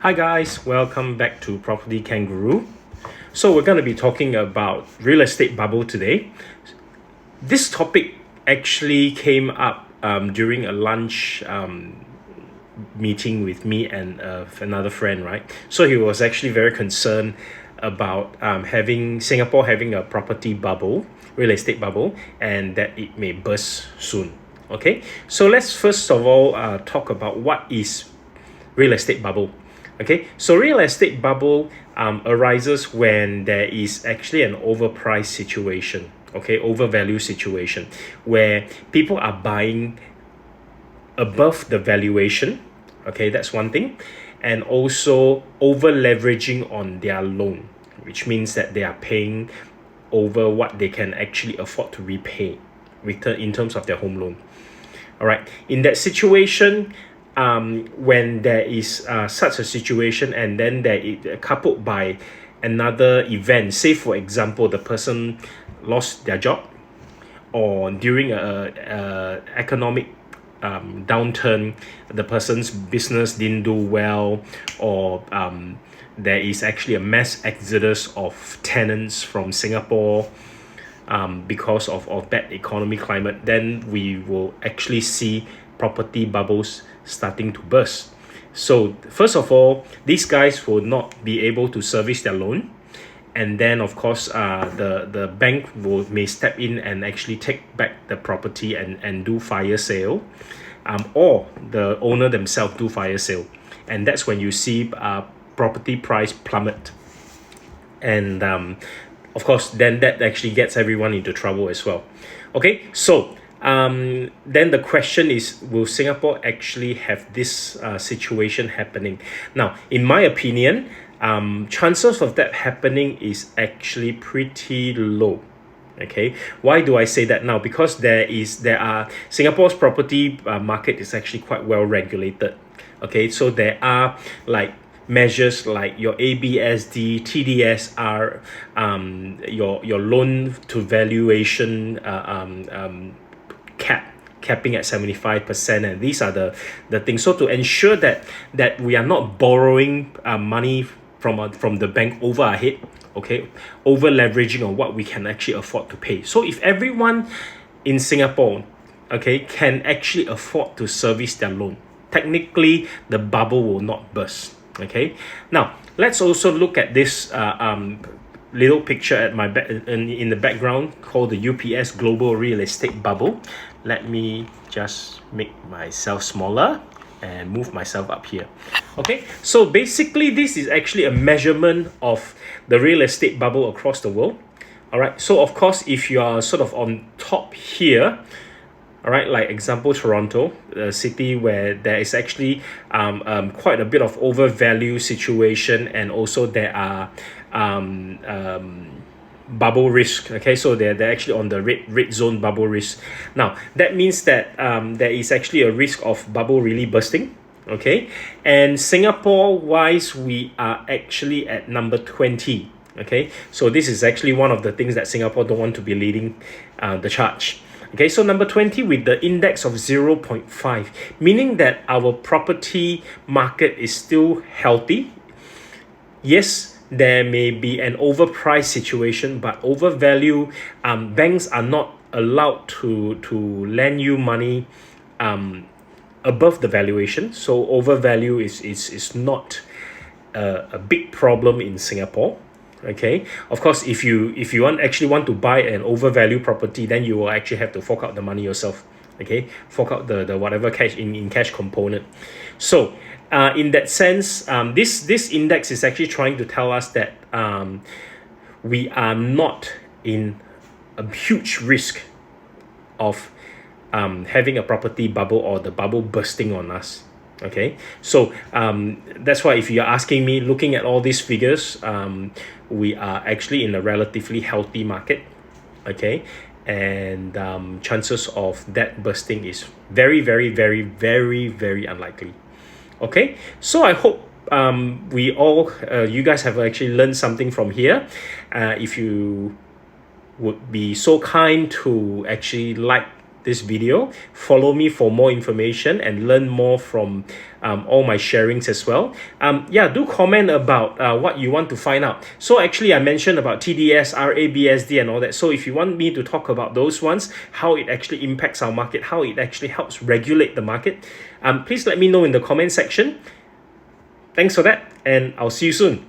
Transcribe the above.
Hi guys, welcome back to Property Kangaroo. So we're going to be talking about real estate bubble today. This topic actually came up during a lunch meeting with me and another friend, right? So he was actually very concerned about having Singapore having a property bubble, real estate bubble, and that it may burst soon. Okay, so let's first of all talk about what is real estate bubble. Okay, so real estate bubble arises when there is actually an overpriced situation, okay, overvalue situation, where people are buying above the valuation. Okay, that's one thing. And also over leveraging on their loan, which means that they are paying over what they can actually afford to repay return in terms of their home loan. All right, in that situation, when there is such a situation and then there is coupled by another event, say for example the person lost their job, or during a economic downturn the person's business didn't do well, or there is actually a mass exodus of tenants from Singapore because of bad economic climate, then we will actually see property bubbles starting to burst. So first of all, these guys will not be able to service their loan, and then of course the bank may step in and actually take back the property and do fire sale, or the owner themselves do fire sale, and that's when you see property price plummet. And of course then that actually gets everyone into trouble as well. Okay, so then the question is, will Singapore actually have this situation happening? Now, in my opinion, chances of that happening is actually pretty low. Okay, why do I say that now? Because there are Singapore's property market is actually quite well regulated. Okay, so there are like measures like your ABSD, TDSR, your loan to valuation capping at 75%, and these are the things. So to ensure that we are not borrowing money from the bank over our head, okay, over leveraging on what we can actually afford to pay. So if everyone in Singapore, okay, can actually afford to service their loan, technically the bubble will not burst. Okay, now let's also look at this little picture at my in the background called the UPS Global Real Estate Bubble. Let me just make myself smaller and move myself up here. Okay, so basically this is actually a measurement of the real estate bubble across the world. All right, so of course if you are sort of on top here, all right, like example Toronto, a city where there is actually quite a bit of overvalue situation, and also there are bubble risk. Okay, so they're actually on the red zone bubble risk. Now that means that there is actually a risk of bubble really bursting. Okay, and Singapore wise, we are actually at number 20. Okay, so this is actually one of the things that Singapore don't want to be leading the charge. Okay, so number 20 with the index of 0.5, meaning that our property market is still healthy. Yes, there may be an overpriced situation, but overvalue, banks are not allowed to lend you money above the valuation. So overvalue is not a big problem in Singapore. Okay, of course if you want to buy an overvalued property, then you will actually have to fork out the money yourself. Okay, fork out the whatever cash in cash component. So in that sense, this index is actually trying to tell us that we are not in a huge risk of having a property bubble or the bubble bursting on us. Okay, so that's why if you're asking me, looking at all these figures, we are actually in a relatively healthy market. Okay, and chances of that bursting is very, very, very, very, very unlikely. Okay, so I hope you guys have actually learned something from here. If you would be so kind to actually like this video. Follow me for more information and learn more from all my sharings as well. Yeah, do comment about what you want to find out. So actually I mentioned about TDS, RABSD and all that. So if you want me to talk about those ones, how it actually impacts our market, how it actually helps regulate the market, please let me know in the comment section. Thanks for that, and I'll see you soon.